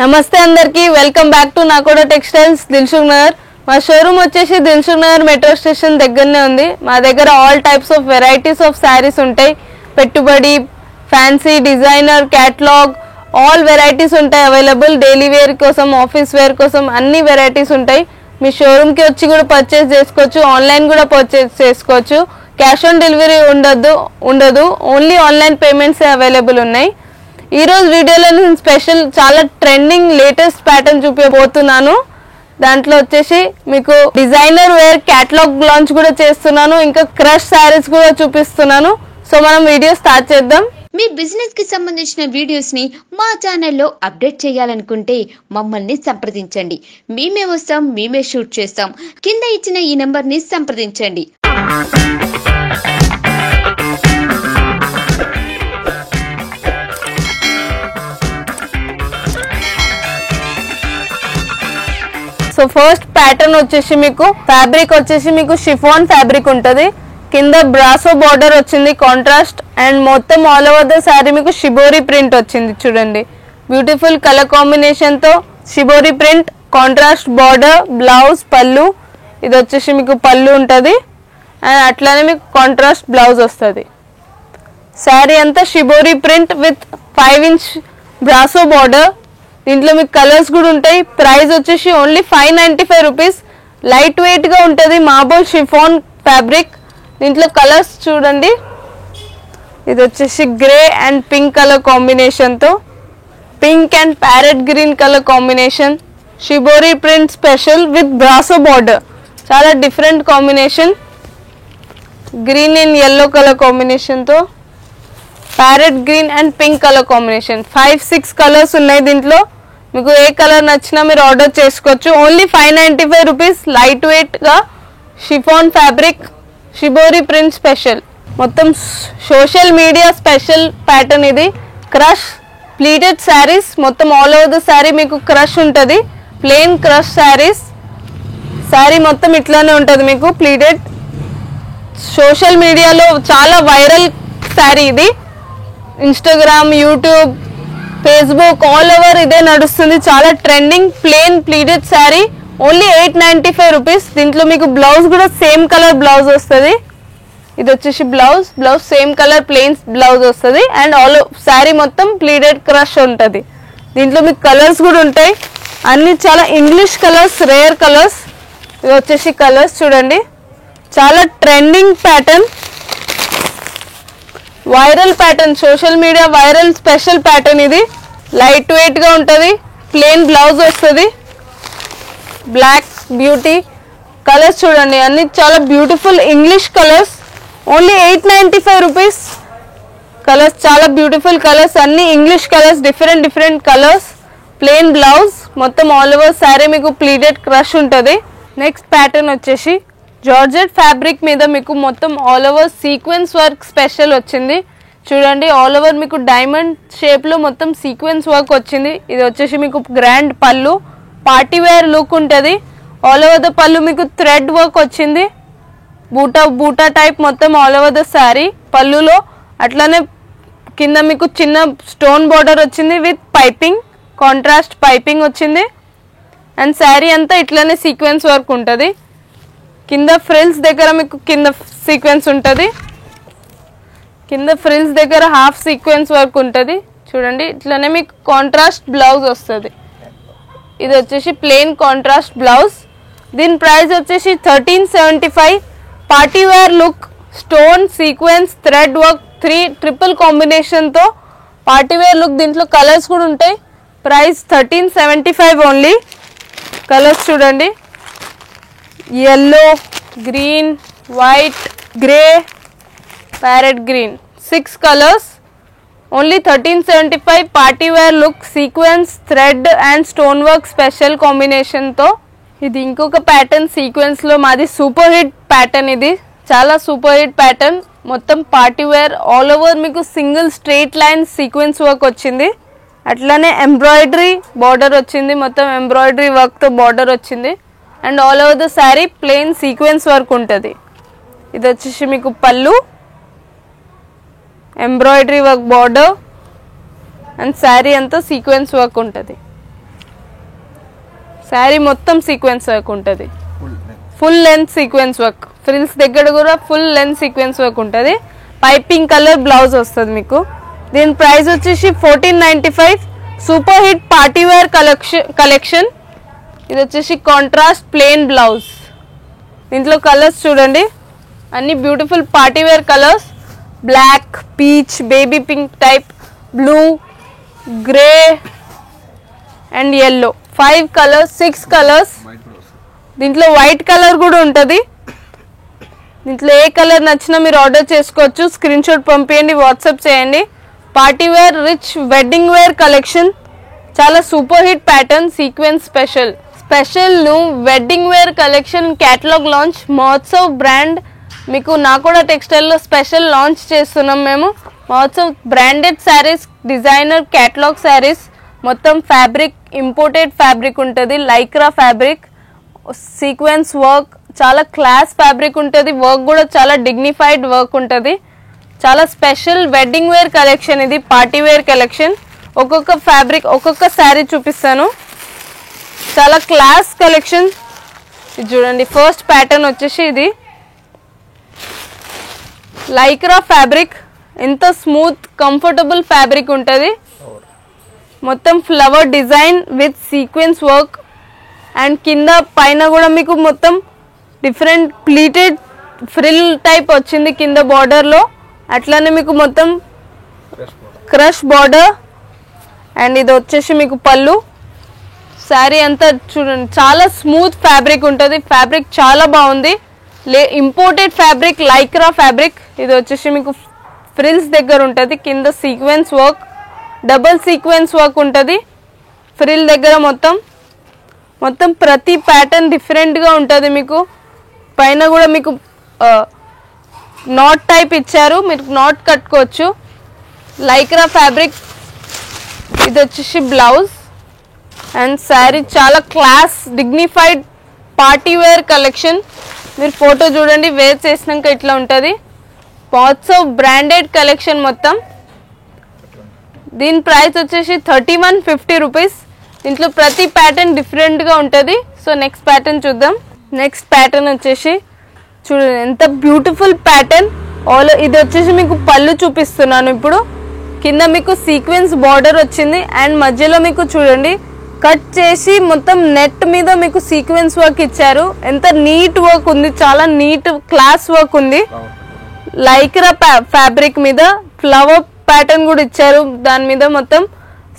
నమస్తే అందరికి welcome back to Nakoda textiles Dilsukh Nagar. మా షోరూమ్ వచ్చేసి దిల్సుఖ్ నగర్ మెట్రో స్టేషన్ దగ్గరనే ఉంది. మా దగ్గర all types of varieties of saris ఉంటాయి. పెట్టుబడి, fancy, designer, catalogue all varieties ఉంటాయి అవైలబుల్. డైలీ వేర్ కోసం, ఆఫీస్ వేర్ కోసం అన్ని వెరైటీస్ ఉంటాయి. మీ షోరూమ్కి వచ్చి కూడా పర్చేస్ చేసుకోవచ్చు, ఆన్లైన్ కూడా పర్చేస్ చేసుకోవచ్చు. క్యాష్ ఆన్ డెలివరీ ఉండదు, ఓన్లీ ఆన్లైన్ పేమెంట్సే అవైలబుల్ ఉన్నాయి. ఈ రోజు వీడియోలో నేను స్పెషల్ చాలా ట్రెండింగ్ లేటెస్ట్ ప్యాటర్న్ చూపించబోతున్నాను. దాంట్లో వచ్చేసి మీకు డిజైనర్ వేర్ క్యాటలాగ్ లాంచ్ కూడా చేస్తున్నాను, ఇంకా క్రష్ శారీస్ కూడా చూపిస్తున్నాను. సో మనం వీడియో స్టార్ట్ చేద్దాం. మీ బిజినెస్ కి సంబంధించిన వీడియోస్ ని మా ఛానల్లో అప్డేట్ చేయాలనుకుంటే మమ్మల్ని సంప్రదించండి. మేమే వస్తాం, మేమే షూట్ చేస్తాం. కింద ఇచ్చిన ఈ నెంబర్ ని సంప్రదించండి. సో ఫస్ట్ ప్యాటర్న్ వచ్చేసి మీకు ఫ్యాబ్రిక్ వచ్చేసి మీకు షిఫాన్ ఫ్యాబ్రిక్ ఉంటుంది. కింద బ్రాసో బార్డర్ వచ్చింది కాంట్రాస్ట్, అండ్ మొత్తం ఆల్ ఓవర్ ద శారీ మీకు షిబోరి ప్రింట్ వచ్చింది. చూడండి, బ్యూటిఫుల్ కలర్ కాంబినేషన్ తో shibori print, contrast border, blouse, పళ్ళు. ఇది వచ్చేసి మీకు పళ్ళు ఉంటుంది, అండ్ అట్లానే మీకు కాంట్రాస్ట్ బ్లౌజ్ వస్తుంది. శారీ అంతా shibori print with 5 inch brasso border. దీంట్లో మీకు కలర్స్ కూడా ఉంటాయి. ప్రైస్ వచ్చేసి ఓన్లీ 595 రూపీస్. లైట్ వెయిట్ గా ఉంటుంది, మార్బల్ షిఫాన్ ఫ్యాబ్రిక్. దీంట్లో కలర్స్ చూడండి, ఇది వచ్చేసి grey and pink colour combination తో, pink and parrot green colour combination, shibori print special with brasso border. చాలా different combination. Green and yellow colour combination తో, parrot green and pink colour combination. 5-6 colours ఉన్నాయి దీంట్లో. మీకు ఏ colour నచ్చినా మీరు order చేసుకోవచ్చు. Only 595 rupees. లైట్ వెయిట్ గా chiffon fabric, shibori print special. మొత్తం సోషల్ మీడియా స్పెషల్ ప్యాటర్న్ ఇది. క్రష్ ప్లీటెడ్ శారీస్, మొత్తం ఆల్ ఓవర్ ద శారీ మీకు క్రష్ ఉంటుంది. Plain crush saris. శారీ మొత్తం ఇట్లానే ఉంటుంది మీకు ప్లీటెడ్. సోషల్ మీడియాలో చాలా వైరల్ శారీ ఇది. Instagram, YouTube, Facebook all over ఇదే నడుస్తుంది. చాలా trending plain pleated sari. Only 895 rupees. దీంట్లో మీకు బ్లౌజ్ కూడా సేమ్ కలర్ బ్లౌజ్ వస్తుంది. ఇది వచ్చేసి blouse same colour plain blouse వస్తుంది, అండ్ ఆల్ శారీ మొత్తం ప్లీటెడ్ క్రష్ ఉంటుంది. దీంట్లో మీకు కలర్స్ కూడా ఉంటాయి. అన్ని చాలా ఇంగ్లీష్ కలర్స్, రేర్ కలర్స్. ఇది వచ్చేసి కలర్స్ చూడండి. చాలా trending pattern, viral pattern, social media viral special pattern ఇది. లైట్ వెయిట్ గా ఉంటుంది, ప్లెయిన్ బ్లౌజ్ వస్తుంది. బ్లాక్ బ్యూటీ కలర్స్ చూడండి, అన్ని చాలా beautiful English colours. Only 895 rupees. Colours చాలా బ్యూటిఫుల్ కలర్స్, అన్ని English colours, different colours. Plain blouse, మొత్తం ఆల్ ఓవర్ శారీ మీకు ప్లీటెడ్ క్రష్ ఉంటుంది. నెక్స్ట్ ప్యాటర్న్ వచ్చేసి జార్జెట్ ఫ్యాబ్రిక్ మీద మీకు మొత్తం all over sequence work special వచ్చింది. చూడండి, ఆల్ ఓవర్ మీకు డైమండ్ షేప్ లో మొత్తం సీక్వెన్స్ వర్క్ వచ్చింది. ఇది వచ్చేసి మీకు గ్రాండ్ పళ్ళు, పార్టీ వేర్ లుక్ ఉంటుంది. ఆల్ ఓవర్ ద పళ్ళు మీకు థ్రెడ్ వర్క్ వచ్చింది. బూటా టైప్ మొత్తం ఆల్ ఓవర్ ద శారీ పళ్ళులో. అట్లానే కింద మీకు చిన్న స్టోన్ బార్డర్ వచ్చింది విత్ పైపింగ్, కాంట్రాస్ట్ పైపింగ్ వచ్చింది. అండ్ శారీ అంతా ఇట్లానే సీక్వెన్స్ వర్క్ ఉంటుంది. కింద ఫ్రిల్స్ దగ్గర మీకు కింద సీక్వెన్స్ ఉంటుంది. కింద ఫ్రిల్స్ దగ్గర హాఫ్ సీక్వెన్స్ వర్క్ ఉంటుంది. చూడండి, ఇట్లానే మీకు కాంట్రాస్ట్ బ్లౌజ్ వస్తుంది. ఇది వచ్చేసి ప్లెయిన్ కాంట్రాస్ట్ బ్లౌజ్. దీని ప్రైస్ వచ్చేసి 1375. Party wear look, stone, sequence, thread work, 3 triple కాంబినేషన్తో పార్టీ వేర్ లుక్. దీంట్లో కలర్స్ కూడా ఉంటాయి. Price 1375 only. కలర్స్ చూడండి, yellow, green, white, grey, parrot green. 6 colors. Only 1375. Party wear look, sequence, thread and stone work special combination తో. ఇది ఇంకొక pattern sequence లో. మాది సూపర్ హిట్ ప్యాటర్న్. ఇది చాలా సూపర్ హిట్ ప్యాటర్న్. మొత్తం పార్టీ వేర్ ఆల్ ఓవర్ మీకు single straight line sequence work వచ్చింది. అట్లానే ఎంబ్రాయిడరీ బార్డర్ వచ్చింది. మొత్తం ఎంబ్రాయిడరీ వర్క్ తో బార్డర్ వచ్చింది. And all over the sari plain sequence work ఉంటుంది. ఇది వచ్చేసి మీకు పళ్ళు, embroidery work border, and sari అంతా సీక్వెన్స్ వర్క్ ఉంటుంది. శారీ మొత్తం సీక్వెన్స్ వర్క్ ఉంటుంది, full length sequence work, frills దగ్గర కూడా ఫుల్ లెంత్ సీక్వెన్స్ వర్క్ ఉంటుంది. పైపింగ్ కలర్ బ్లౌజ్ వస్తుంది మీకు. దీని ప్రైస్ వచ్చేసి 1495. Super hit party wear collection. ఇది వచ్చేసి కాంట్రాస్ట్ ప్లెయిన్ బ్లౌజ్. దీంట్లో కలర్స్ చూడండి, అన్ని beautiful party wear colours. Black, peach, baby pink type, blue, grey and yellow. 5 colours, 6 colours. దీంట్లో వైట్ కలర్ కూడా ఉంటుంది. దీంట్లో ఏ కలర్ నచ్చినా మీరు ఆర్డర్ చేసుకోవచ్చు. స్క్రీన్ షాట్ పంపించండి, వాట్సాప్ చేయండి. Party wear rich wedding wear collection, చాలా super hit pattern. Sequence special wedding wear collection catalogue launch. Mahotsav brand మీకు నాకోడా టెక్స్టైల్లో స్పెషల్ లాంచ్ చేస్తున్నాం మేము. Mahotsav branded sarees, designer catalogue sarees, మొత్తం ఫ్యాబ్రిక్ ఇంపోర్టెడ్ ఫ్యాబ్రిక్ ఉంటుంది. లైక్రా ఫ్యాబ్రిక్, సీక్వెన్స్ వర్క్, చాలా క్లాస్ ఫ్యాబ్రిక్ ఉంటుంది. Work కూడా చాలా డిగ్నిఫైడ్ వర్క్ ఉంటుంది. చాలా స్పెషల్ వెడ్డింగ్ వేర్ కలెక్షన్ ఇది, పార్టీ వేర్ కలెక్షన్. ఒక్కొక్క ఫ్యాబ్రిక్, ఒక్కొక్క శారీ చూపిస్తాను. చాలా క్లాస్ కలెక్షన్. ఇది చూడండి, ఫస్ట్ ప్యాటర్న్ వచ్చేసి ఇది లైక్రా ఫ్యాబ్రిక్. ఎంత స్మూత్ కంఫర్టబుల్ ఫ్యాబ్రిక్ ఉంటుంది. మొత్తం flower design with sequence work and కింద పైన కూడా మీకు మొత్తం డిఫరెంట్ ప్లీటెడ్ ఫ్రిల్ టైప్ వచ్చింది కింద బార్డర్లో. అట్లానే మీకు మొత్తం క్రష్ బార్డర్ అండ్ ఇది వచ్చేసి మీకు పళ్ళు. శారీ అంతా చూడండి, చాలా స్మూత్ ఫ్యాబ్రిక్ ఉంటుంది. ఫ్యాబ్రిక్ చాలా బాగుంది. Imported fabric, Lycra fabric. ఇది వచ్చేసి మీకు ఫ్రిల్స్ దగ్గర ఉంటుంది. కింద sequence work, double sequence work ఉంటుంది ఫ్రిల్ దగ్గర. మొత్తం ప్రతి ప్యాటర్న్ డిఫరెంట్గా ఉంటుంది. మీకు పైన కూడా మీకు నాట్ టైప్ ఇచ్చారు, మీరు నాట్ కట్టుకోవచ్చు. Lycra fabric. ఇది వచ్చేసి బ్లౌజ్ అండ్ శారీ చాలా class dignified party wear collection. మీరు ఫోటో చూడండి, వేర్ చేసినాక ఇట్లా ఉంటుంది. మహోత్సవ్ బ్రాండెడ్ కలెక్షన్ మొత్తం. దీని ప్రైస్ వచ్చేసి 3150 రూపీస్. దీంట్లో ప్రతి ప్యాటర్న్ డిఫరెంట్గా ఉంటుంది. సో నెక్స్ట్ ప్యాటర్న్ చూద్దాం. నెక్స్ట్ ప్యాటర్న్ వచ్చేసి చూడండి, ఎంత బ్యూటిఫుల్ ప్యాటర్న్. ఇది వచ్చేసి మీకు పళ్ళు చూపిస్తున్నాను ఇప్పుడు. కింద మీకు సీక్వెన్స్ బార్డర్ వచ్చింది అండ్ మధ్యలో మీకు చూడండి కట్ చేసి మొత్తం నెట్ మీద మీకు సీక్వెన్స్ వర్క్ ఇచ్చారు. ఎంత నీట్ వర్క్ ఉంది, చాలా నీట్ క్లాస్ వర్క్ ఉంది. లైక్రా ఫ్యాబ్రిక్ మీద ఫ్లవర్ ప్యాటర్న్ కూడా ఇచ్చారు. దాని మీద మొత్తం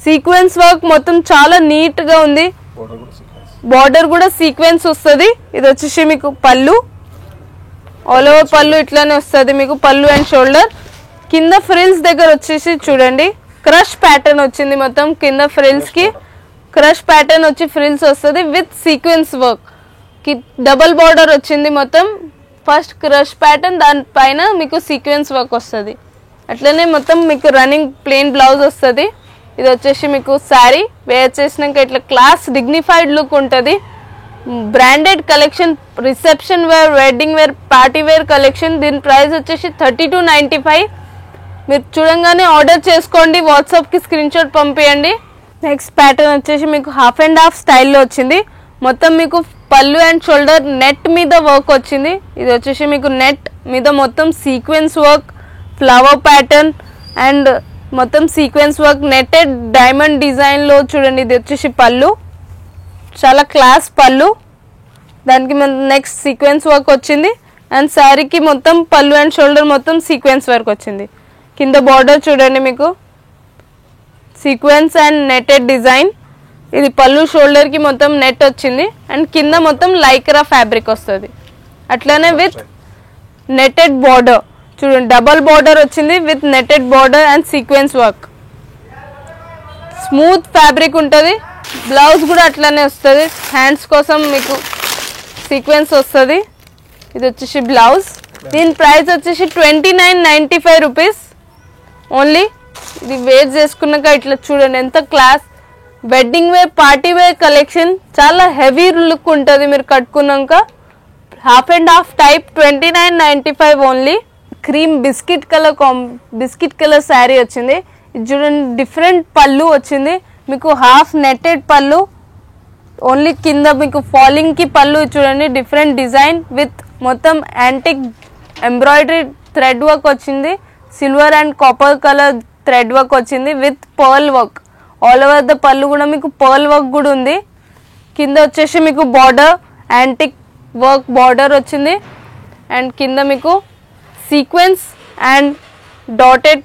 సీక్వెన్స్ వర్క్, మొత్తం చాలా నీట్ గా ఉంది. బార్డర్ కూడా సీక్వెన్స్ వస్తుంది. ఇది వచ్చేసి మీకు పళ్ళు, ఆల్ ఓవర్ పళ్ళు ఇట్లానే వస్తుంది మీకు, పళ్ళు అండ్ షోల్డర్. కింద ఫ్రిల్స్ దగ్గర వచ్చేసి చూడండి క్రష్ ప్యాటర్న్ వచ్చింది. మొత్తం కింద ఫ్రిల్స్ కి క్రష్ ప్యాటర్న్ వచ్చి ఫ్రిల్స్ వస్తుంది with sequence work. Double border వచ్చింది మొత్తం. ఫస్ట్ క్రష్ ప్యాటర్న్, దానిపైన మీకు సీక్వెన్స్ వర్క్ వస్తుంది. అట్లనే మొత్తం మీకు రన్నింగ్ ప్లెయిన్ బ్లౌజ్ వస్తుంది. ఇది వచ్చేసి మీకు శారీ వేర్ చేసినాక ఇట్లా క్లాస్ డిగ్నిఫైడ్ లుక్ ఉంటుంది. Branded collection, reception wear, wedding wear, party wear collection. దీని ప్రైస్ వచ్చేసి 3295. మీరు చూడంగానే ఆర్డర్ చేసుకోండి, వాట్సాప్కి స్క్రీన్ షాట్ పంపించండి. నెక్స్ట్ ప్యాటర్న్ వచ్చేసి మీకు హాఫ్ అండ్ హాఫ్ స్టైల్లో వచ్చింది. మొత్తం మీకు పళ్ళు అండ్ షోల్డర్ నెట్ మీద వర్క్ వచ్చింది. ఇది వచ్చేసి మీకు నెట్ మీద మొత్తం sequence work, flower pattern and మొత్తం సీక్వెన్స్ వర్క్, నెట్టెడ్ డైమండ్ డిజైన్లో చూడండి. ఇది వచ్చేసి పళ్ళు, చాలా క్లాస్ పళ్ళు. దానికి నెక్స్ట్ సీక్వెన్స్ వర్క్ వచ్చింది అండ్ శారీకి మొత్తం పళ్ళు అండ్ షోల్డర్ మొత్తం సీక్వెన్స్ వర్క్ వచ్చింది. కింద బార్డర్ చూడండి మీకు సీక్వెన్స్ అండ్ నెట్టెడ్ డిజైన్. ఇది పళ్ళు, షోల్డర్కి మొత్తం నెట్ వచ్చింది అండ్ కింద మొత్తం లైక్రా ఫ్యాబ్రిక్ వస్తుంది. అట్లానే విత్ నెట్టెడ్ బార్డర్ చూడండి, డబల్ బార్డర్ వచ్చింది with netted border and sequence work. Smooth fabric ఉంటుంది. బ్లౌజ్ కూడా అట్లానే వస్తుంది. హ్యాండ్స్ కోసం మీకు సీక్వెన్స్ వస్తుంది. ఇది వచ్చేసి బ్లౌజ్. దీని ప్రైస్ వచ్చేసి 2995 రూపీస్ ఓన్లీ. ఇది వేర్ చేసుకున్నాక ఇట్లా చూడండి ఎంత class wedding wear, party wear collection. చాలా హెవీ లుక్ ఉంటుంది మీరు కట్టుకున్నాక. Half and half type 2995 only. Cream biscuit colour saree వచ్చింది. ఇది చూడండి డిఫరెంట్ పళ్ళు వచ్చింది మీకు. హాఫ్ నెట్టెడ్ పళ్ళు, ఓన్లీ కింద మీకు ఫాలింగ్ కి పళ్ళు చూడండి, డిఫరెంట్ డిజైన్ విత్ మొత్తం యాంటిక్ ఎంబ్రాయిడరీ థ్రెడ్ వర్క్ వచ్చింది, silver and copper colour thread work వచ్చింది with pearl work. All over the పళ్ళు కూడా మీకు పర్ల్ వర్క్ కూడా ఉంది. కింద వచ్చేసి మీకు బార్డర్ యాంటిక్ వర్క్ బార్డర్ వచ్చింది అండ్ కింద మీకు సీక్వెన్స్ అండ్ డాటెడ్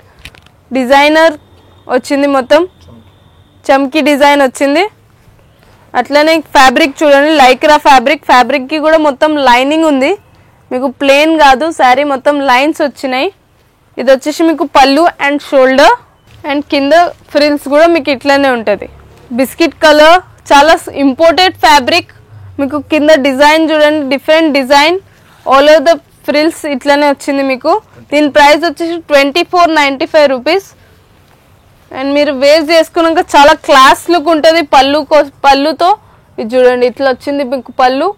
డిజైనర్ వచ్చింది, మొత్తం చమ్కీ డిజైన్ వచ్చింది. అట్లనే ఫ్యాబ్రిక్ చూడండి, లైక్రా ఫ్యాబ్రిక్కి కూడా మొత్తం లైనింగ్ ఉంది, మీకు ప్లెయిన్ కాదు శారీ, మొత్తం లైన్స్ వచ్చినాయి. ఇది వచ్చేసి మీకు పళ్ళు అండ్ షోల్డర్ అండ్ కింద ఫ్రిల్స్ కూడా మీకు ఇట్లానే ఉంటుంది. బిస్కెట్ కలర్ చాలా ఇంపోర్టెడ్ ఫ్యాబ్రిక్, మీకు కింద డిజైన్ చూడండి, different design, all over the frills ఇట్లానే వచ్చింది మీకు. దీని ప్రైస్ వచ్చేసి 2495 రూపీస్. అండ్ మీరు వేర్ చేసుకున్నాక చాలా క్లాస్ లుక్ ఉంటుంది పళ్ళుతో. ఇది చూడండి ఇట్లా వచ్చింది మీకు పళ్ళు,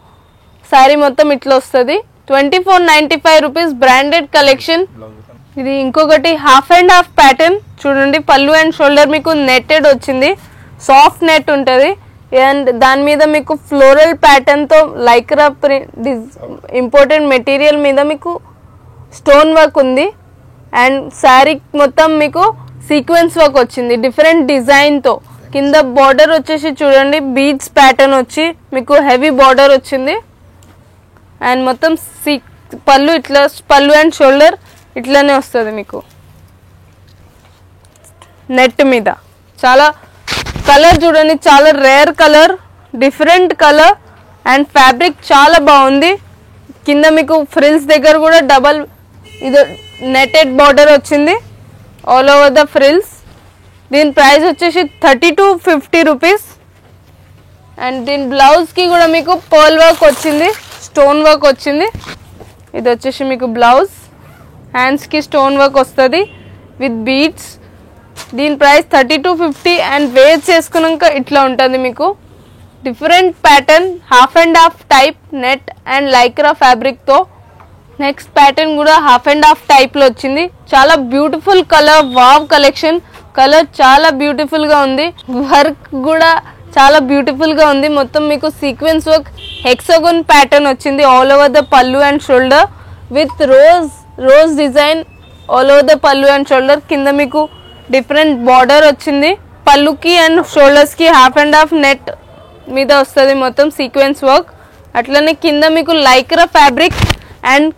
శారీ మొత్తం ఇట్లా వస్తుంది. 2495 రూపీస్ బ్రాండెడ్ కలెక్షన్. ఇది ఇంకొకటి హాఫ్ అండ్ హాఫ్ ప్యాటర్న్ చూడండి, పళ్ళు అండ్ షోల్డర్ మీకు నెట్టెడ్ వచ్చింది, సాఫ్ట్ నెట్ ఉంటుంది అండ్ దాని మీద మీకు ఫ్లోరల్ ప్యాటర్న్తో లైక్రా ఇంపార్టెంట్ మెటీరియల్ మీద మీకు స్టోన్ వర్క్ ఉంది అండ్ శారీ మొత్తం మీకు సీక్వెన్స్ వర్క్ వచ్చింది డిఫరెంట్ డిజైన్తో. కింద బార్డర్ వచ్చేసి చూడండి బీడ్స్ ప్యాటర్న్ వచ్చి మీకు హెవీ బార్డర్ వచ్చింది అండ్ మొత్తం పళ్ళు ఇట్లా, పళ్ళు అండ్ షోల్డర్ ఇట్లానే వస్తుంది మీకు నెట్ మీద. చాలా కలర్ చూడండి, చాలా rare colour, different colour and fabric చాలా బాగుంది. కింద మీకు ఫ్రిల్స్ దగ్గర కూడా డబల్ ఇది నెటెడ్ బార్డర్ వచ్చింది ఆల్ ఓవర్ ద ఫ్రిల్స్. దీని ప్రైస్ వచ్చేసి 3250 రూపీస్ అండ్ దీని బ్లౌజ్కి కూడా మీకు పర్ల్ వర్క్ వచ్చింది, స్టోన్ వర్క్ వచ్చింది. ఇది వచ్చేసి మీకు బ్లౌజ్, హ్యాండ్స్కి స్టోన్ వర్క్ వస్తుంది విత్ బీడ్స్. దీని ప్రైస్ 3250 అండ్ వేర్ చేసుకున్నాక ఇట్లా ఉంటుంది మీకు different pattern, half and half type net and Lycra ఫ్యాబ్రిక్తో. Next pattern కూడా హాఫ్ అండ్ హాఫ్ టైప్లో వచ్చింది, చాలా beautiful colour, wow collection. Colour చాలా బ్యూటిఫుల్గా ఉంది, వర్క్ కూడా చాలా బ్యూటిఫుల్గా ఉంది. మొత్తం మీకు సీక్వెన్స్ వర్క్ హెక్సాగన్ ప్యాటర్న్ వచ్చింది ఆల్ ఓవర్ ద పళ్ళు and shoulder with rose design all over the పళ్ళు అండ్ షోల్డర్. కింద మీకు డిఫరెంట్ బార్డర్ వచ్చింది, పళ్ళుకి అండ్ షోల్డర్స్కి హాఫ్ అండ్ హాఫ్ నెట్ మీద వస్తుంది మొత్తం సీక్వెన్స్ వర్క్. అట్లనే కింద మీకు Lycra fabric and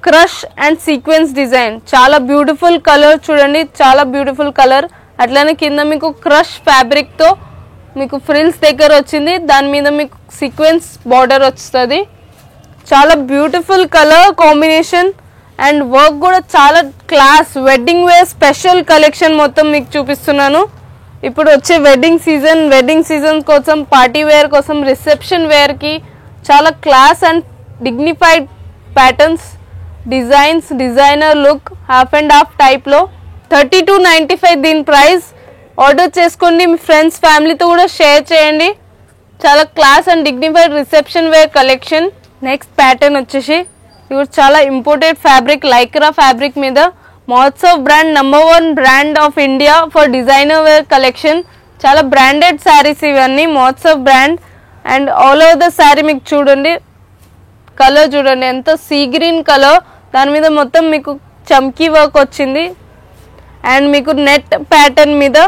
crush and sequence design, చాలా బ్యూటిఫుల్ కలర్ చూడండి, చాలా బ్యూటిఫుల్ కలర్. అట్లనే కింద మీకు క్రష్ ఫ్యాబ్రిక్తో మీకు ఫ్రిల్స్ దగ్గర వచ్చింది, దాని మీద మీకు సీక్వెన్స్ బార్డర్ వస్తుంది. చాలా beautiful colour combination and work కూడా చాలా class. Wedding wear special collection మొత్తం మీకు చూపిస్తున్నాను. ఇప్పుడు వచ్చే వెడ్డింగ్ సీజన్ కోసం, పార్టీ వేర్ కోసం, రిసెప్షన్ వేర్కి చాలా class and dignified patterns, designs, designer look, half and half టైప్లో 3295 దీని ప్రైస్. ఆర్డర్ చేసుకోండి, మీ ఫ్రెండ్స్ ఫ్యామిలీతో కూడా షేర్ చేయండి. చాలా class and dignified reception wear collection. Next pattern వచ్చేసి ఇవి చాలా ఇంపోర్టెడ్ ఫ్యాబ్రిక్, లైక్రా ఫ్యాబ్రిక్ మీద Mahotsav brand #1 brand of India for designer wear collection. చాలా బ్రాండెడ్ శారీస్ ఇవన్నీ, Mahotsav brand. And all over the sari మీకు చూడండి, కలర్ చూడండి ఎంత సీ గ్రీన్ కలర్, దాని మీద మొత్తం మీకు చమ్కీ వర్క్ వచ్చింది అండ్ మీకు నెట్ ప్యాటర్న్ మీద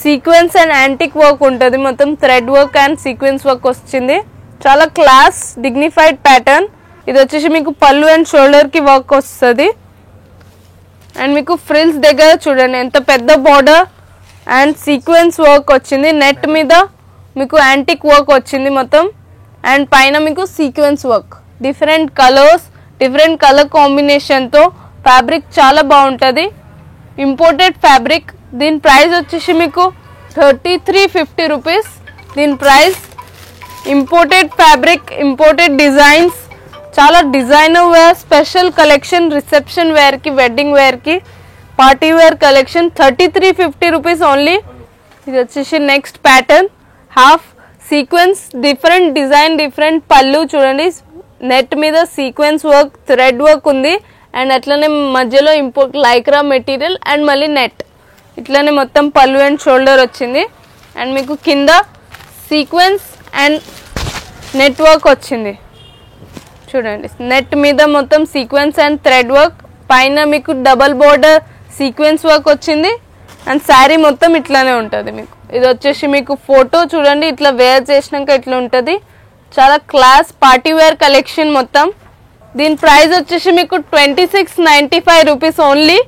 సీక్వెన్స్ అండ్ యాంటిక్ వర్క్ ఉంటుంది, మొత్తం thread work and sequence work వచ్చింది. చాలా క్లాస్ డిగ్నిఫైడ్ ప్యాటర్న్. ఇది వచ్చేసి మీకు పళ్ళు అండ్ షోల్డర్కి వర్క్ వస్తుంది అండ్ మీకు ఫ్రిల్స్ దగ్గర చూడండి ఎంత పెద్ద బార్డర్ అండ్ సీక్వెన్స్ వర్క్ వచ్చింది, నెట్ మీద మీకు యాంటిక్ వర్క్ వచ్చింది మొత్తం అండ్ పైన మీకు sequence work. Different colours, different colour కాంబినేషన్తో ఫ్యాబ్రిక్ చాలా బాగుంటుంది, ఇంపోర్టెడ్ ఫ్యాబ్రిక్. దీని ప్రైస్ వచ్చేసి మీకు 3350 రూపీస్. దీని price imported fabric, imported designs, చాలా designer wear special collection, reception వేర్కి, వెడ్డింగ్ వేర్కి, party wear collection 3350 rupees only. ఇది వచ్చేసి next pattern, half sequence, different design, different పళ్ళు చూడండి, నెట్ మీద సీక్వెన్స్ వర్క్, థ్రెడ్ వర్క్ ఉంది అండ్ అట్లనే మధ్యలో ఇంపోర్ట్ లైక్రా మెటీరియల్ అండ్ మళ్ళీ నెట్, ఇట్లనే మొత్తం పళ్ళు అండ్ షోల్డర్ వచ్చింది అండ్ మీకు కింద సీక్వెన్స్ అండ్ నెట్ వర్క్ వచ్చింది చూడండి. నెట్ మీద మొత్తం సీక్వెన్స్ అండ్ థ్రెడ్ వర్క్, పైన మీకు డబల్ బోర్డర్ సీక్వెన్స్ వర్క్ వచ్చింది. అండ్ శారీ మొత్తం ఇట్లానే ఉంటుంది మీకు. ఇది వచ్చేసి మీకు ఫోటో చూడండి, ఇట్లా వేర్ చేసినాక ఇట్లా ఉంటుంది. చాలా క్లాస్ పార్టీ వేర్ కలెక్షన్ మొత్తం. దీని ప్రైస్ వచ్చేసి మీకు 2695 రూపీస్ ఓన్లీ.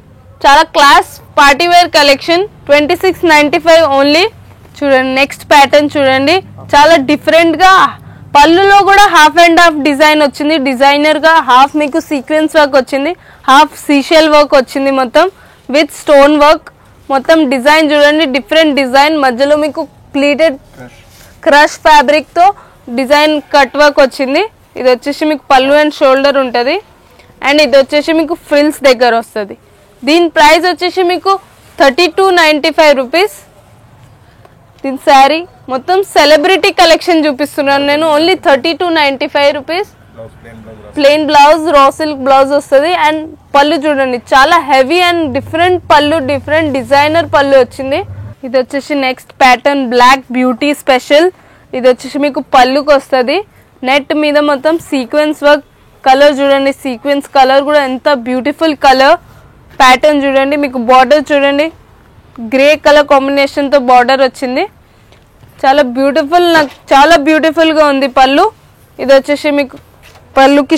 చాలా class party wear collection, 2695 only. చూడండి నెక్స్ట్ ప్యాటర్న్ చూడండి, చాలా డిఫరెంట్గా పళ్ళులో కూడా హాఫ్ అండ్ హాఫ్ డిజైన్ వచ్చింది. డిజైనర్గా హాఫ్ మీకు సీక్వెన్స్ వర్క్ వచ్చింది, హాఫ్ సీషెల్ వర్క్ వచ్చింది మొత్తం విత్ స్టోన్ వర్క్. మొత్తం డిజైన్ చూడండి, డిఫరెంట్ డిజైన్. మధ్యలో మీకు ప్లీటెడ్ క్రష్ ఫ్యాబ్రిక్తో డిజైన్ కట్ వర్క్ వచ్చింది. ఇది వచ్చేసి మీకు పళ్ళు అండ్ షోల్డర్ ఉంటుంది. అండ్ ఇది వచ్చేసి మీకు ఫ్రిల్స్ దగ్గర వస్తుంది. దీని ప్రైస్ వచ్చేసి మీకు 3295 రూపీస్. దీని శారీ మొత్తం సెలబ్రిటీ కలెక్షన్ చూపిస్తున్నాను నేను. Only 3295 rupees. Plain blouse, raw silk blouse వస్తుంది. అండ్ పళ్ళు చూడండి, చాలా హెవీ అండ్ డిఫరెంట్ పళ్ళు, డిఫరెంట్ డిజైనర్ పళ్ళు వచ్చింది. ఇది వచ్చేసి next pattern black beauty special. ఇది వచ్చేసి మీకు పళ్ళుకి వస్తుంది. నెట్ మీద మొత్తం సీక్వెన్స్ వర్క్. కలర్ చూడండి, సీక్వెన్స్ కలర్ కూడా ఎంత బ్యూటిఫుల్ కలర్. ప్యాటర్న్ చూడండి, మీకు బార్డర్ చూడండి, గ్రే కలర్ కాంబినేషన్తో బార్డర్ వచ్చింది. చాలా బ్యూటిఫుల్, నాకు చాలా బ్యూటిఫుల్గా ఉంది పళ్ళు. ఇది వచ్చేసి మీకు పళ్ళుకి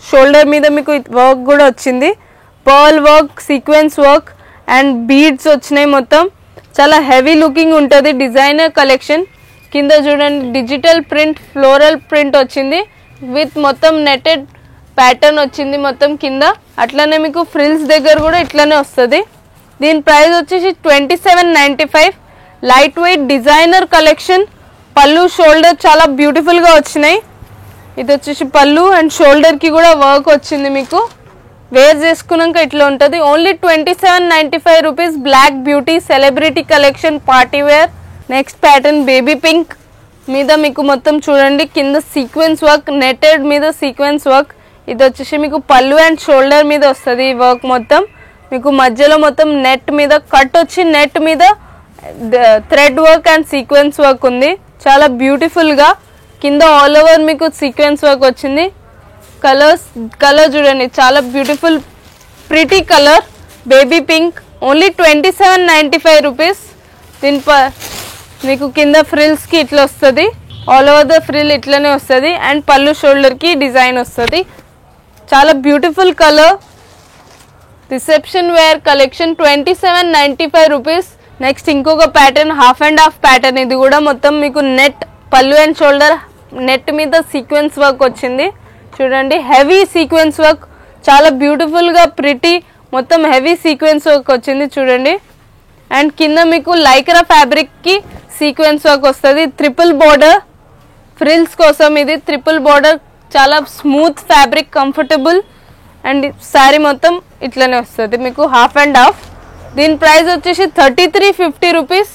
షోల్డర్ మీద మీకు వర్క్ కూడా వచ్చింది. Pearl work, sequence work and beads వచ్చినాయి మొత్తం. చాలా హెవీ లుకింగ్ ఉంటుంది, డిజైనర్ కలెక్షన్. కింద చూడండి డిజిటల్ ప్రింట్, ఫ్లోరల్ ప్రింట్ వచ్చింది విత్ మొత్తం నెటెడ్ ప్యాటర్న్ వచ్చింది మొత్తం కింద. అట్లనే మీకు ఫ్రిల్స్ దగ్గర కూడా ఇట్లానే వస్తుంది. దీని ప్రైస్ వచ్చేసి 2795. Light weight designer collection. పళ్ళు షోల్డర్ చాలా బ్యూటిఫుల్గా వచ్చినాయి. ఇది వచ్చేసి పళ్ళు అండ్ షోల్డర్కి కూడా వర్క్ వచ్చింది. మీకు వేర్ చేసుకున్నాక ఇట్లా ఉంటుంది. Only 2795 rupees. Black beauty celebrity collection party wear. Next pattern baby pink మీద మీకు మొత్తం చూడండి కింద సీక్వెన్స్ వర్క్, నెటెడ్ మీద సీక్వెన్స్ వర్క్. ఇది వచ్చేసి మీకు పళ్ళు అండ్ షోల్డర్ మీద వస్తుంది ఈ వర్క్ మొత్తం. మీకు మధ్యలో మొత్తం నెట్ మీద కట్ వచ్చి నెట్ మీద thread work and sequence work ఉంది. చాలా బ్యూటిఫుల్గా కింద ఆల్ ఓవర్ మీకు సీక్వెన్స్ వర్క్ వచ్చింది. కలర్ చూడండి, చాలా beautiful pretty colour baby pink. Only 2795 rupees. దీనిపై మీకు కింద ఫ్రిల్స్కి ఇట్లా వస్తుంది, ఆల్ ఓవర్ ద ఫ్రిల్ ఇట్లనే వస్తుంది. అండ్ పళ్ళు షోల్డర్కి డిజైన్ వస్తుంది. చాలా beautiful colour. Reception wear collection 2795 rupees. Next ఇంకొక pattern half and half pattern. ఇది కూడా మొత్తం మీకు నెట్ పళ్ళు అండ్ షోల్డర్ నెట్ మీద సీక్వెన్స్ వర్క్ వచ్చింది. చూడండి హెవీ సీక్వెన్స్ వర్క్, చాలా బ్యూటిఫుల్గా ప్రిటీ మొత్తం హెవీ సీక్వెన్స్ వర్క్ వచ్చింది చూడండి. అండ్ కింద మీకు లైక్రా ఫ్యాబ్రిక్కి సీక్వెన్స్ వర్క్ వస్తుంది. ట్రిపుల్ బార్డర్ ఫ్రిల్స్ కోసం ఇది ట్రిపుల్ బార్డర్. చాలా smooth fabric, comfortable. And sari మొత్తం ఇట్లనే వస్తుంది మీకు హాఫ్ అండ్ హాఫ్. దీని ప్రైస్ వచ్చేసి 3350 రూపీస్.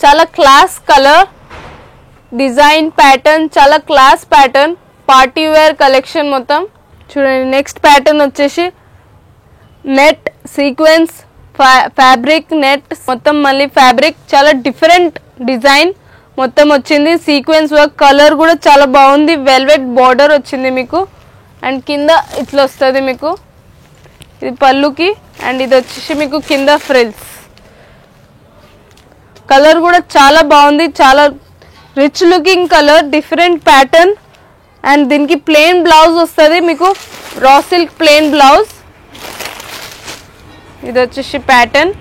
చాలా క్లాస్ కలర్, డిజైన్ ప్యాటర్న్, చాలా class pattern, party wear collection మొత్తం చూడండి. నెక్స్ట్ ప్యాటర్న్ వచ్చేసి నెట్ సీక్వెన్స్ ఫ్యాబ్రిక్, నెట్ మొత్తం మళ్ళీ ఫ్యాబ్రిక్, చాలా డిఫరెంట్ డిజైన్ మొత్తం వచ్చింది. సీక్వెన్స్ వర్క్, కలర్ కూడా చాలా బాగుంది. వెల్వెట్ బార్డర్ వచ్చింది మీకు. అండ్ కింద ఇట్లా వస్తుంది మీకు, ఇది పళ్ళుకి. అండ్ ఇది వచ్చేసి మీకు కింద ఫ్రిల్స్. కలర్ కూడా చాలా బాగుంది, చాలా rich looking colour, different pattern. And దీనికి ప్లెయిన్ బ్లౌజ్ వస్తుంది మీకు, రా సిల్క్ ప్లెయిన్ బ్లౌజ్. ఇది వచ్చేసి ప్యాటర్న్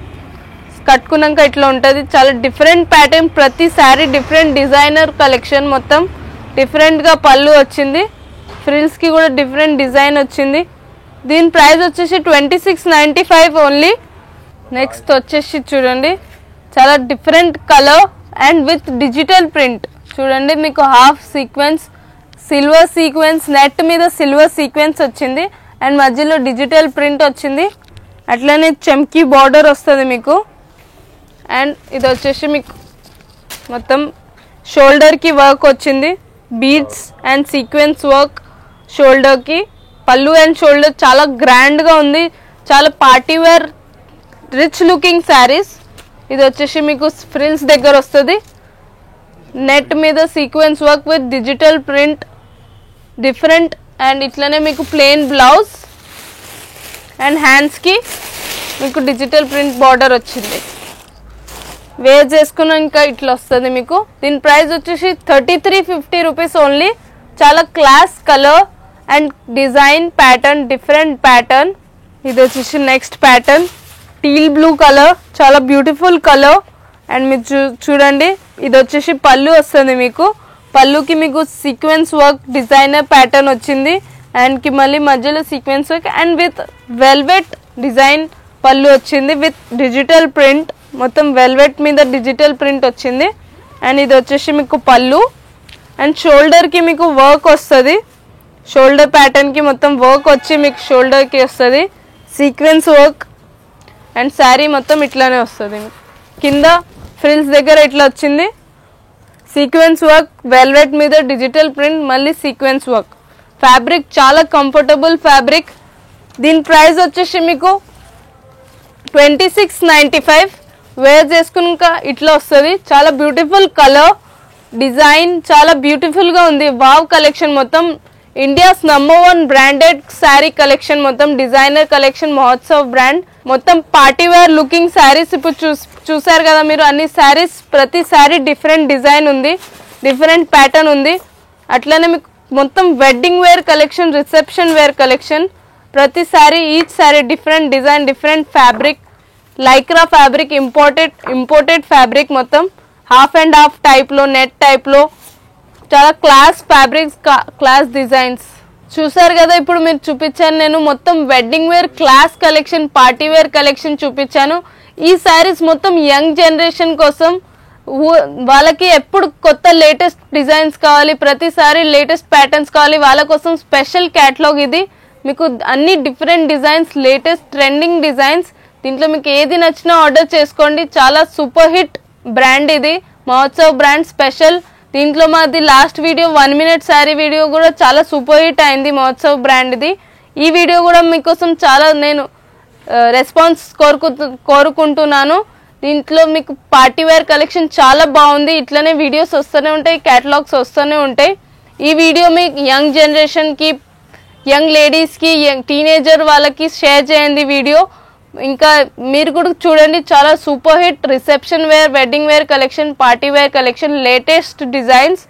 కట్టుకున్నాక ఇట్లా ఉంటుంది. చాలా డిఫరెంట్ ప్యాటర్న్, ప్రతి శారీ డిఫరెంట్ డిజైనర్ కలెక్షన్ మొత్తం. డిఫరెంట్గా పళ్ళు వచ్చింది, ఫ్రిల్స్కి కూడా డిఫరెంట్ డిజైన్ వచ్చింది. దీని ప్రైస్ వచ్చేసి 2695 ఓన్లీ. నెక్స్ట్ వచ్చేసి చూడండి చాలా different colour and with digital print. చూడండి మీకు half sequence, silver sequence, net మీద సిల్వర్ సీక్వెన్స్ వచ్చింది. అండ్ మధ్యలో డిజిటల్ ప్రింట్ వచ్చింది. అట్లనే చమ్కీ బార్డర్ వస్తుంది మీకు. అండ్ ఇది వచ్చేసి మీకు మొత్తం షోల్డర్కి వర్క్ వచ్చింది, బీడ్స్ అండ్ సీక్వెన్స్ వర్క్ షోల్డర్కి. పళ్ళు అండ్ షోల్డర్ చాలా గ్రాండ్గా ఉంది, చాలా party wear rich looking saris. ఇది వచ్చేసి మీకు ఫ్రిల్స్ దగ్గర వస్తుంది. నెట్ మీద sequence work with digital print different. And ఇట్లనే మీకు ప్లెయిన్ బ్లౌజ్ అండ్ హ్యాండ్స్కి మీకు డిజిటల్ ప్రింట్ బార్డర్ వచ్చింది. వేర్ చేసుకున్నాక ఇట్లా వస్తుంది మీకు. దీని ప్రైస్ వచ్చేసి 3350 రూపీస్ ఓన్లీ. చాలా class colour and design pattern, different pattern. ఇది వచ్చేసి next pattern teal blue colour, చాలా బ్యూటిఫుల్ కలర్. అండ్ మీరు చూడండి, ఇది వచ్చేసి పళ్ళు వస్తుంది మీకు. పళ్ళుకి మీకు సీక్వెన్స్ వర్క్ డిజైనర్ ప్యాటర్న్ వచ్చింది. అండ్కి మళ్ళీ మధ్యలో sequence work and with velvet design పళ్ళు వచ్చింది విత్ డిజిటల్ ప్రింట్. మొత్తం వెల్వెట్ మీద డిజిటల్ ప్రింట్ వచ్చింది. అండ్ ఇది వచ్చేసి మీకు పళ్ళు. అండ్ షోల్డర్కి మీకు వర్క్ వస్తుంది. షోల్డర్ ప్యాటర్న్కి మొత్తం వర్క్ వచ్చి మీకు షోల్డర్కి వస్తుంది సీక్వెన్స్ వర్క్. అండ్ శారీ మొత్తం ఇట్లానే వస్తుంది. కింద ఫ్రిల్స్ దగ్గర ఇట్లా వచ్చింది సీక్వెన్స్ వర్క్, వెల్వెట్ మీద డిజిటల్ ప్రింట్, మళ్ళీ సీక్వెన్స్ వర్క్. ఫ్యాబ్రిక్ చాలా కంఫర్టబుల్ ఫ్యాబ్రిక్. దీని ప్రైస్ వచ్చేసి మీకు 2695. వేర్ చేసుకున్నాక ఇట్లా వస్తుంది. చాలా బ్యూటిఫుల్ కలర్, డిజైన్ చాలా బ్యూటిఫుల్గా ఉంది. వావ్ కలెక్షన్ మొత్తం ఇండియాస్ #1 బ్రాండెడ్ శారీ కలెక్షన్, మొత్తం డిజైనర్ కలెక్షన్, మహోత్సవ్ బ్రాండ్. మొత్తం పార్టీ వేర్ లుకింగ్ శారీస్ ఇప్పుడు చూసారు కదా మీరు. అన్ని శారీస్, ప్రతి శారీ డిఫరెంట్ డిజైన్ ఉంది, డిఫరెంట్ ప్యాటర్న్ ఉంది. అట్లనే మీకు మొత్తం wedding wear collection, reception wear collection. ప్రతి శారీ, each saree different design, different fabric. Lycra fabric, imported fabric. మొత్తం హాఫ్ అండ్ హాఫ్ టైప్లో, నెట్ టైప్లో, చాలా క్లాస్ ఫ్యాబ్రిక్స్, క్లాస్ డిజైన్స్. చూసారు కదా ఇప్పుడు మీరు చూపించాను నేను మొత్తం wedding wear class collection, party wear collection చూపించాను. ఈ శారీస్ మొత్తం యంగ్ జనరేషన్ కోసం, వాళ్ళకి ఎప్పుడు కొత్త లేటెస్ట్ డిజైన్స్ కావాలి, ప్రతిసారి లేటెస్ట్ ప్యాటర్న్స్ కావాలి, వాళ్ళ కోసం స్పెషల్ క్యాటలాగ్ ఇది. మీకు అన్ని different designs, latest trending designs. దీంట్లో మీకు ఏది నచ్చినా ఆర్డర్ చేసుకోండి. చాలా సూపర్ హిట్ బ్రాండ్ ఇది, మహోత్సవ్ బ్రాండ్ స్పెషల్. దీంట్లో మాది last video 1 minute sari video కూడా చాలా సూపర్ హిట్ అయింది, మహోత్సవ్ బ్రాండ్ ఇది. ఈ వీడియో కూడా మీకోసం చాలా నేను రెస్పాన్స్ కోరుకుంటున్నాను. దీంట్లో మీకు పార్టీ వేర్ కలెక్షన్ చాలా బాగుంది. ఇట్లనే వీడియోస్ వస్తూనే ఉంటాయి, క్యాటలాగ్స్ వస్తూనే ఉంటాయి. ఈ వీడియో మీకు యంగ్ జనరేషన్కి, యంగ్ లేడీస్కి, టీనేజర్ వాళ్ళకి షేర్ చేయండి వీడియో. ఇంకా మీరు కూడా చూడండి, చాలా super hit reception wear, wedding wear collection, party wear collection, latest designs.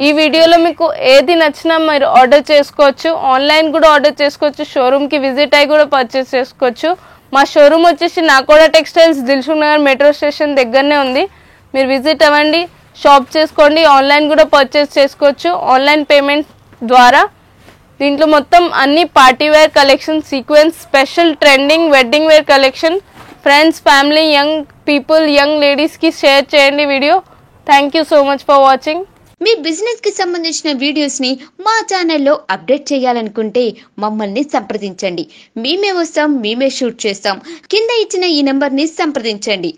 ఈ వీడియోలో మీకు ఏది నచ్చినా మీరు ఆర్డర్ చేసుకోవచ్చు. ఆన్లైన్ కూడా ఆర్డర్ చేసుకోవచ్చు, షోరూమ్కి విజిట్ అయ్యి కూడా పర్చేస్ చేసుకోవచ్చు. మా షోరూమ్ వచ్చేసి Nakoda textiles, Dilsukh Nagar metro station దగ్గరనే ఉంది. మీరు విజిట్ అవ్వండి, షాప్ చేసుకోండి. ఆన్లైన్ కూడా పర్చేస్ చేసుకోవచ్చు ఆన్లైన్ పేమెంట్ ద్వారా. దీంట్లో మొత్తం అన్ని party wear collection, sequence, special trending wedding wear collection. Friends, family, young people, young లేడీస్కి షేర్ చేయండి video. Thank you so much for watching. మీ బిజినెస్ కి సంబంధించిన వీడియోస్ ని మా ఛానల్లో అప్డేట్ చేయాలనుకుంటే మమ్మల్ని సంప్రదించండి. మేమే వస్తాం, మేమే షూట్ చేస్తాం. కింద ఇచ్చిన ఈ నెంబర్ ని సంప్రదించండి.